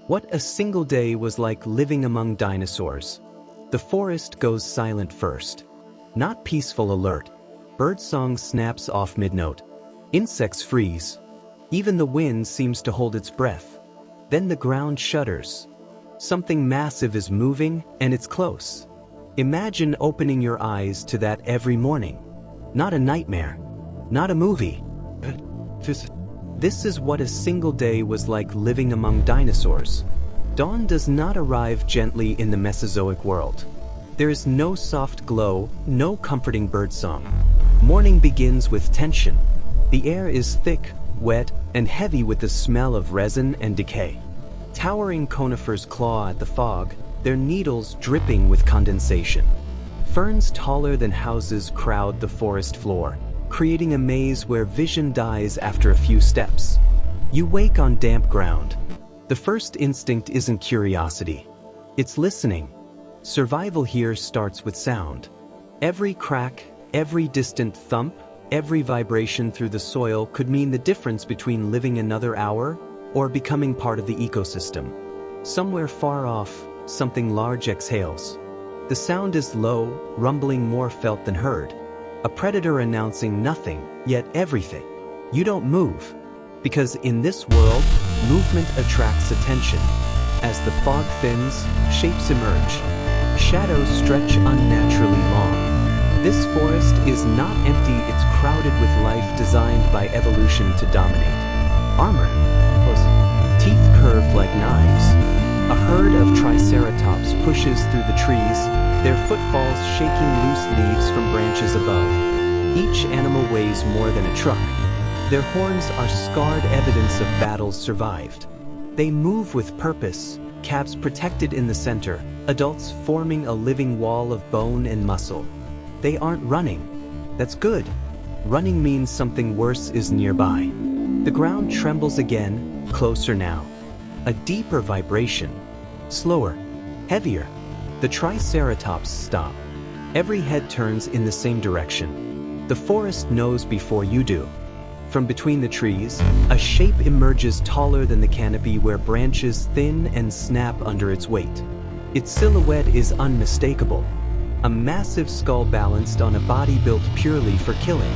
What a single day was like living among dinosaurs. The forest goes silent first. Not peaceful alert. Birdsong snaps off mid-note. Insects freeze. Even the wind seems to hold its breath. Then the ground shudders. Something massive is moving, and it's close. Imagine opening your eyes to that every morning. Not a nightmare. Not a movie. This is what a single day was like living among dinosaurs. Dawn does not arrive gently in the Mesozoic world. There is no soft glow, no comforting birdsong. Morning begins with tension. The air is thick, wet, and heavy with the smell of resin and decay. Towering conifers claw at the fog, their needles dripping with condensation. Ferns taller than houses crowd the forest floor, creating a maze where vision dies after a few steps. You wake on damp ground. The first instinct isn't curiosity. It's listening. Survival here starts with sound. Every crack, every distant thump, every vibration through the soil could mean the difference between living another hour or becoming part of the ecosystem. Somewhere far off, something large exhales. The sound is low, rumbling more felt than heard. A predator announcing nothing, yet everything. You don't move. Because in this world, movement attracts attention. As the fog thins, shapes emerge. Shadows stretch unnaturally long. This forest is not empty, it's crowded with life designed by evolution to dominate. Armor. Teeth curved like knives. A herd of Triceratops pushes through the trees, their footfalls shaking loose leaves from branches above. Each animal weighs more than a truck. Their horns are scarred evidence of battles survived. They move with purpose, calves protected in the center, adults forming a living wall of bone and muscle. They aren't running. That's good. Running means something worse is nearby. The ground trembles again, closer now. A deeper vibration. Slower. Heavier. The Triceratops stop. Every head turns in the same direction. The forest knows before you do. From between the trees, a shape emerges taller than the canopy where branches thin and snap under its weight. Its silhouette is unmistakable. A massive skull balanced on a body built purely for killing.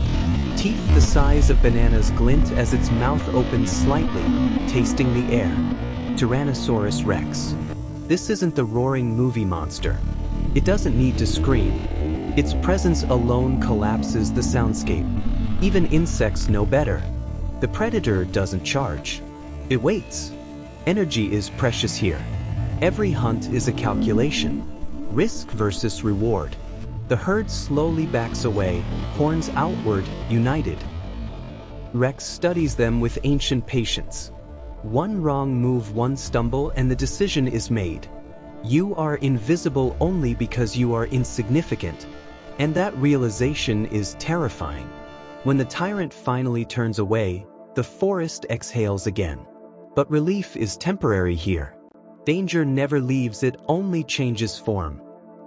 Teeth the size of bananas glint as its mouth opens slightly, tasting the air. Tyrannosaurus rex. This isn't the roaring movie monster. It doesn't need to scream. Its presence alone collapses the soundscape. Even insects know better. The predator doesn't charge. It waits. Energy is precious here. Every hunt is a calculation. Risk versus reward. The herd slowly backs away, horns outward, united. Rex studies them with ancient patience. One wrong move, one stumble, and the decision is made. You are invisible only because you are insignificant. And that realization is terrifying. When the tyrant finally turns away, the forest exhales again. But relief is temporary here. Danger never leaves, it only changes form.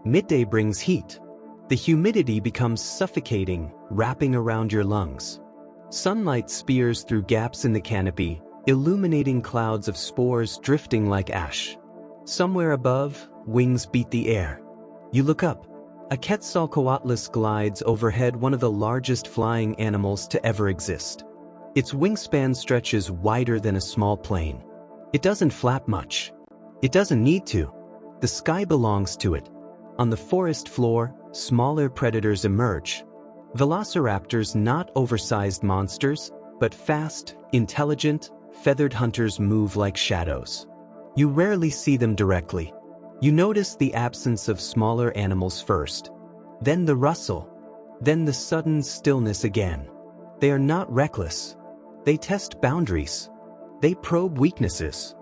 Midday brings heat. The humidity becomes suffocating, wrapping around your lungs. Sunlight spears through gaps in the canopy, illuminating clouds of spores drifting like ash. Somewhere above, wings beat the air. You look up. A Quetzalcoatlus glides overhead, one of the largest flying animals to ever exist. Its wingspan stretches wider than a small plane. It doesn't flap much. It doesn't need to. The sky belongs to it. On the forest floor, smaller predators emerge. Velociraptors, not oversized monsters, but fast, intelligent, feathered hunters move like shadows. You rarely see them directly. You notice the absence of smaller animals first. Then the rustle. Then the sudden stillness again. They are not reckless. They test boundaries. They probe weaknesses.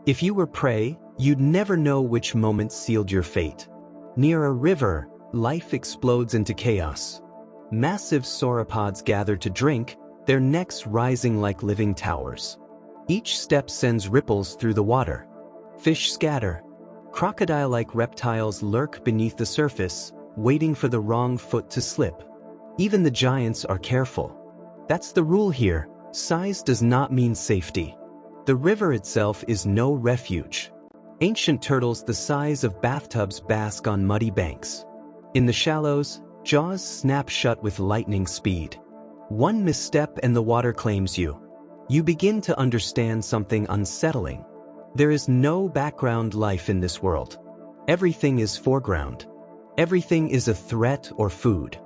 If you were prey, you'd never know which moment sealed your fate. Near a river, life explodes into chaos. Massive sauropods gather to drink, their necks rising like living towers. Each step sends ripples through the water. Fish scatter. Crocodile-like reptiles lurk beneath the surface, waiting for the wrong foot to slip. Even the giants are careful. That's the rule here. Size does not mean safety. The river itself is no refuge. Ancient turtles the size of bathtubs bask on muddy banks. In the shallows, jaws snap shut with lightning speed. One misstep and the water claims you. You begin to understand something unsettling. There is no background life in this world. Everything is foreground. Everything is a threat or food.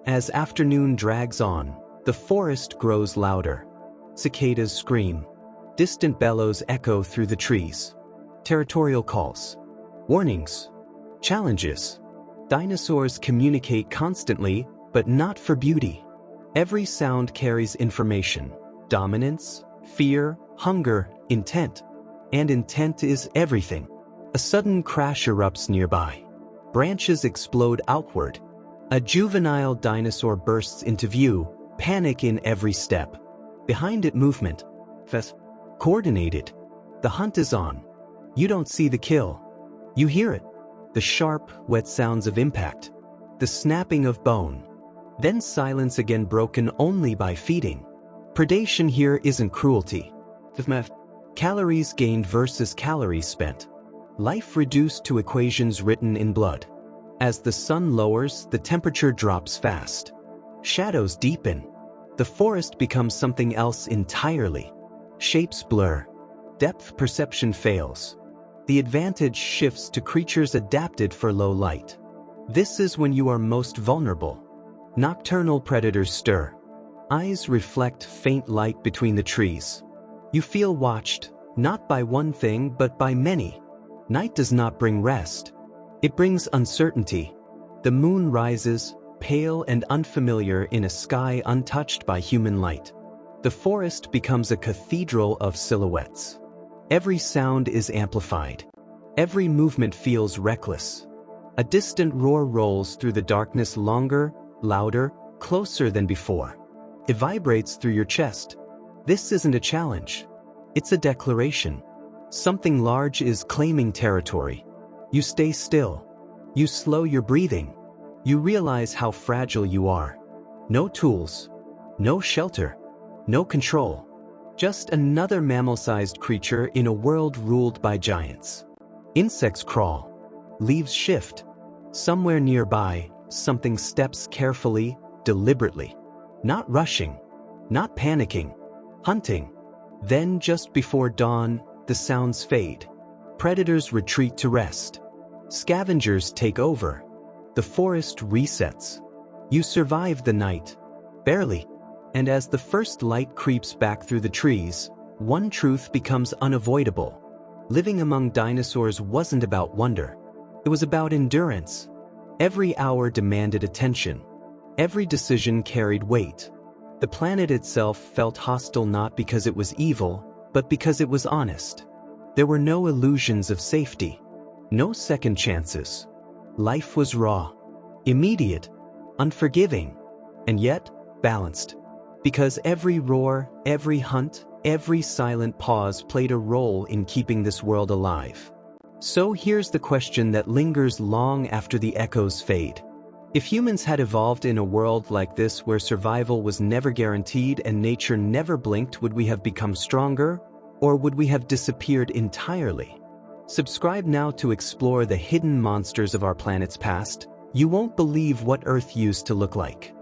As afternoon drags on, the forest grows louder. Cicadas scream. Distant bellows echo through the trees. Territorial calls. Warnings. Challenges. Dinosaurs communicate constantly, but not for beauty. Every sound carries information. Dominance, fear, hunger, intent. And intent is everything. A sudden crash erupts nearby. Branches explode outward. A juvenile dinosaur bursts into view, panic in every step. Behind it movement. Coordinated. The hunt is on. You don't see the kill. You hear it. The sharp, wet sounds of impact. The snapping of bone. Then silence again, broken only by feeding. Predation here isn't cruelty. Calories gained versus calories spent. Life reduced to equations written in blood. As the sun lowers, the temperature drops fast. Shadows deepen. The forest becomes something else entirely. Shapes blur. Depth perception fails. The advantage shifts to creatures adapted for low light. This is when you are most vulnerable. Nocturnal predators stir. Eyes reflect faint light between the trees. You feel watched, not by one thing but by many. Night does not bring rest. It brings uncertainty. The moon rises, pale and unfamiliar in a sky untouched by human light. The forest becomes a cathedral of silhouettes. Every sound is amplified. Every movement feels reckless. A distant roar rolls through the darkness, longer, louder, closer than before. It vibrates through your chest. This isn't a challenge. It's a declaration. Something large is claiming territory. You stay still. You slow your breathing. You realize how fragile you are. No tools. No shelter. No control. Just another mammal-sized creature in a world ruled by giants. Insects crawl. Leaves shift. Somewhere nearby, something steps carefully, deliberately. Not rushing. Not panicking. Hunting. Then, just before dawn, the sounds fade. Predators retreat to rest. Scavengers take over. The forest resets. You survive the night. Barely. And as the first light creeps back through the trees, one truth becomes unavoidable. Living among dinosaurs wasn't about wonder. It was about endurance. Every hour demanded attention. Every decision carried weight. The planet itself felt hostile not because it was evil, but because it was honest. There were no illusions of safety. No second chances. Life was raw. Immediate. Unforgiving. And yet, balanced. Because every roar, every hunt, every silent pause played a role in keeping this world alive. So here's the question that lingers long after the echoes fade. If humans had evolved in a world like this where survival was never guaranteed and nature never blinked, would we have become stronger, or would we have disappeared entirely? Subscribe now to explore the hidden monsters of our planet's past. You won't believe what Earth used to look like.